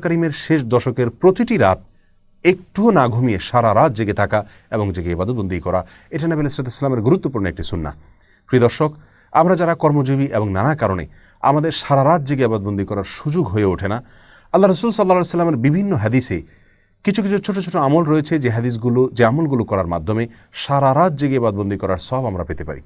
কারিমের শেষ দশকের প্রতিটি রাত একটুও না ঘুমিয়ে সারা রাত জেগে থাকা এবং জেগে ইবাদতবন্দি করা, এটা নবী আলাইহিস সালামের গুরুত্বপূর্ণ একটি সুন্নাহ। প্রিয় দর্শক, আমরা যারা কর্মজীবী এবং নানা কারণে আমাদের সারা রাত জেগে ইবাদতবন্দি করার সুযোগ হয়ে ওঠে না, আল্লাহ রাসূল সাল্লাল্লাহু আলাইহি সাল্লামের বিভিন্ন হাদিসে কিছু কিছু ছোট ছোট আমল রয়েছে যে আমলগুলো করার মাধ্যমে সারা রাত জেগে ইবাদতবন্দি করার সওয়াব আমরা পেতে পারি।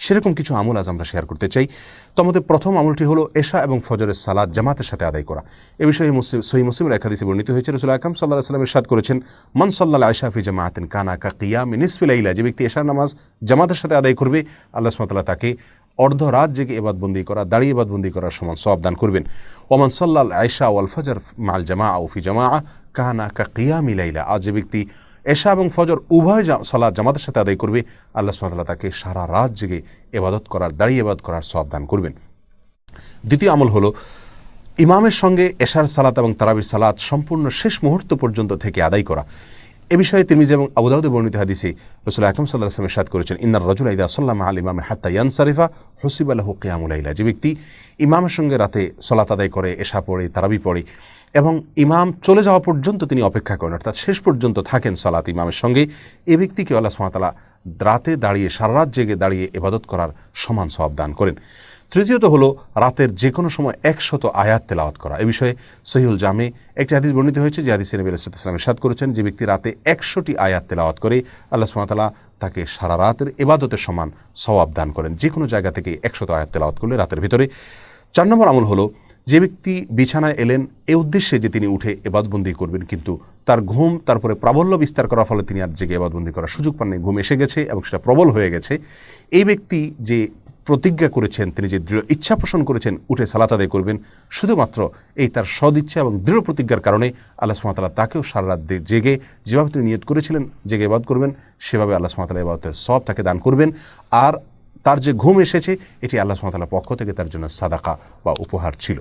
সেরকম কিছু আমল আজ আমরা শেয়ার করতে চাই। তো আমাদের প্রথম আমলটি হলো এশা এবং ফজরের সালাত জামাতের সাথে আদায় করা। এ বিষয়ে সহিহ মুসলিমের এক হাদিসে বর্ণিত হয়েছে, রাসূল আকরাম সাল্লাল্লাহু আলাইহি ওয়াসাল্লাম ইরশাদ করেছেন, মান সাল্লাল আশা ফি জামাআতিন কানা কা কিয়ামি নিসফি লাইলা। যে ব্যক্তি এশার নামাজ জামাতের সাথে আদায় করবে, আল্লাহ সুবহানাহু ওয়া তাআলা তাকে অর্ধ রাত জেগে ইবাদতবন্দি করা, দাঁড়িয়ে ইবাদতবন্দি করার সমান সওয়াব দান করবেন। ওমান সাল্লাল আশা ওয়াল ফজর মাল জামাআ ও ফি জামাআ কানা কা কিয়ামি লাইলা। আর যে ব্যক্তি এশা এবং ফজর উভয় সালাত জামাতের সাথে আদায় করবে, আল্লাহ সুবহানাহু ওয়া তাআলা তাকে সারা রাত জেগে ইবাদত করার, দাঁড়িয়ে ইবাদত করার সওয়াব দান করবেন। দ্বিতীয় আমল হলো ইমামের সঙ্গে এশার সালাত এবং তারাবির সালাত সম্পূর্ণ শেষ মুহূর্ত পর্যন্ত থেকে আদায় করা। এ বিষয়ে তিরমিজি এবং আবু দাউদে বর্ণিত হাদিসে রাসূল আকরাম সাল্লাল্লাহু আলাইহি ওয়াসাল্লাম ইরশাদ করেছেন, ইন্নার রাজুলা ইযা সাল্লা মা'আল ইমামি হাত্তা ইয়ানসারিফা হুসিবা লাহু কিয়ামুল লাইলা। যে ব্যক্তি ইমামের সঙ্গে রাতে সালাত আদায় করে, এশা পড়ে, তারাবি পড়ে এবং ইমাম চলে যাওয়া পর্যন্ত তিনি অপেক্ষা করেন, অর্থাৎ শেষ পর্যন্ত থাকেন সালাত ইমামের সঙ্গে, এ ব্যক্তিকে আল্লাহ সুবহানাহু ওয়া তাআলা রাতে দাঁড়িয়ে, সারা রাত জেগে দাঁড়িয়ে ইবাদত করার সমান সওয়াব দান করেন। তৃতীয়ত হলো রাতের যে কোনো সময় 100 আয়াত তেলাওয়াত করা। এ বিষয়ে সহিহুল জামে একটি হাদিস বর্ণিত হয়েছে, যে হাদিসে নবী আলাইহিস সালাম ইরশাদ করেছেন, যে ব্যক্তি রাতে 100টি আয়াত তেলাওয়াত করে, আল্লাহ সুবহানাহু ওয়া তাআলা তাকে সারা রাতের ইবাদতের সমান সওয়াব দান করেন, যে কোনো জায়গা থেকে 100 আয়াত তেলাওয়াত করলে রাতের ভিতরে। 4 নম্বর আমল হলো, যে ব্যক্তি বিছানায় এলেন এ উদ্দেশ্যে যে তিনি উঠে ইবাদতবন্দি করবেন, কিন্তু তার ঘুম তারপরে প্রাবল্য বিস্তার করার ফলে তিনি আর জেগে ইবাদতবন্দি করার সুযোগ পাননি, ঘুম এসে গেছে এবং সেটা প্রবল হয়ে গেছে, এই ব্যক্তি যে প্রতিজ্ঞা করেছেন, তিনি যে দৃঢ় ইচ্ছা পোষণ করেছেন উঠে সালাত আদায় করবেন, শুধুমাত্র এই তার সদিচ্ছা এবং দৃঢ় প্রতিজ্ঞার কারণে আল্লাহ সুবহানাহু ওয়া তাআলা তাকেও সারা রাত জেগে যেভাবে তিনি নিয়ত করেছিলেন জেগে ইবাদত করবেন, সেভাবে আল্লাহ সুবহানাহু ওয়া তাআলা ইবাদতের সওয়াব তাকে দান করবেন। আর তার যে ঘুম এসেছে, এটি আল্লাহ সুবহানাহু ওয়া তাআলার পক্ষ থেকে তার জন্য সাদাকা বা উপহার ছিল।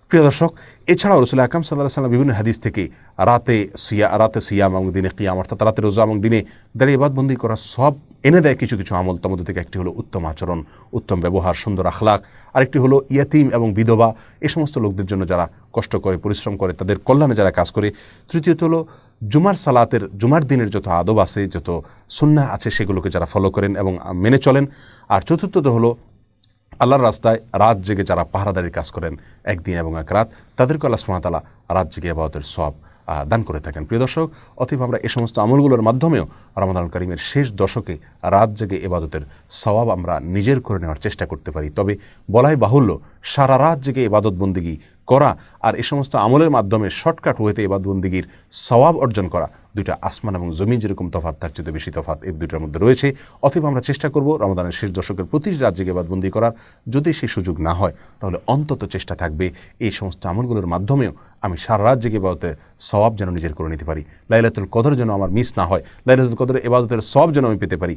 প্রিয় দর্শক, এছাড়াও রাসূল আকরাম সাল্লাল্লাহু আলাইহি ওয়াসাল্লাম বিভিন্ন হাদিস থেকে রাতে সিয়াম এবং দিনে কিয়াম, অর্থাৎ রাতে রোজা এবং দিনে দাঁড়িয়ে ইবাদতবন্দি করা সব এনে দেয় কিছু কিছু আমল। তার মধ্যে থেকে একটি হলো উত্তম আচরণ, উত্তম ব্যবহার, সুন্দর আখলাক। আরেকটি হলো ইয়াতিম এবং বিধবা, এই সমস্ত লোকদের জন্য যারা কষ্ট করে, পরিশ্রম করে, তাদের কল্যাণে যারা কাজ করে। তৃতীয়ত হলো জুমার দিনের যত আদব আছে, যত সুন্নাহ আছে, সেগুলোকে যারা ফলো করেন এবং মেনে চলেন। আর চতুর্থত হলো আল্লাহর রাস্তায় রাত জেগে যারা পাহারাদারির কাজ করেন একদিন এবং এক রাত, তাদেরকে আল্লাহ সুবহানাহু ওয়া তাআলা রাত জেগে ইবাদতের সওয়াব দান করে থাকেন। প্রিয় দর্শক, অতএব আমরা এই সমস্ত আমলগুলোর মাধ্যমেও রমাদানুল কারীমের শেষ দশকে রাত জেগে ইবাদতের সওয়াব আমরা নিজের করে নেওয়ার চেষ্টা করতে পারি। তবে বলাই বাহুল্য, সারা রাত জেগে ইবাদত বন্দিগি করা আর এই সমস্ত আমলের মাধ্যমে শর্টকাট ওয়েতে ইবাদত বন্দিগির সওয়াব অর্জন করা, দুইটা আসমান এবং জমিন যেরকম তফাৎ, তার চেয়ে বেশি তফাৎ এই দুইটার মধ্যে রয়েছে। অতএব আমরা চেষ্টা করব রমাদানের শেষ দশকের প্রতিটি রাত জেগে ইবাদতবন্দি করার। যদি সেই সুযোগ না হয়, তাহলে অন্তত চেষ্টা থাকবে এই সমস্ত আমলগুলোর মাধ্যমেও আমি সারা রাত জেগে ইবাদতের সওয়াব যেন নিজের করে নিতে পারি। লাইলাতুল কদর যেন আমার মিস না হয়, লাইলাতুল কদরের ইবাদতের সওয়াব যেন আমি পেতে পারি।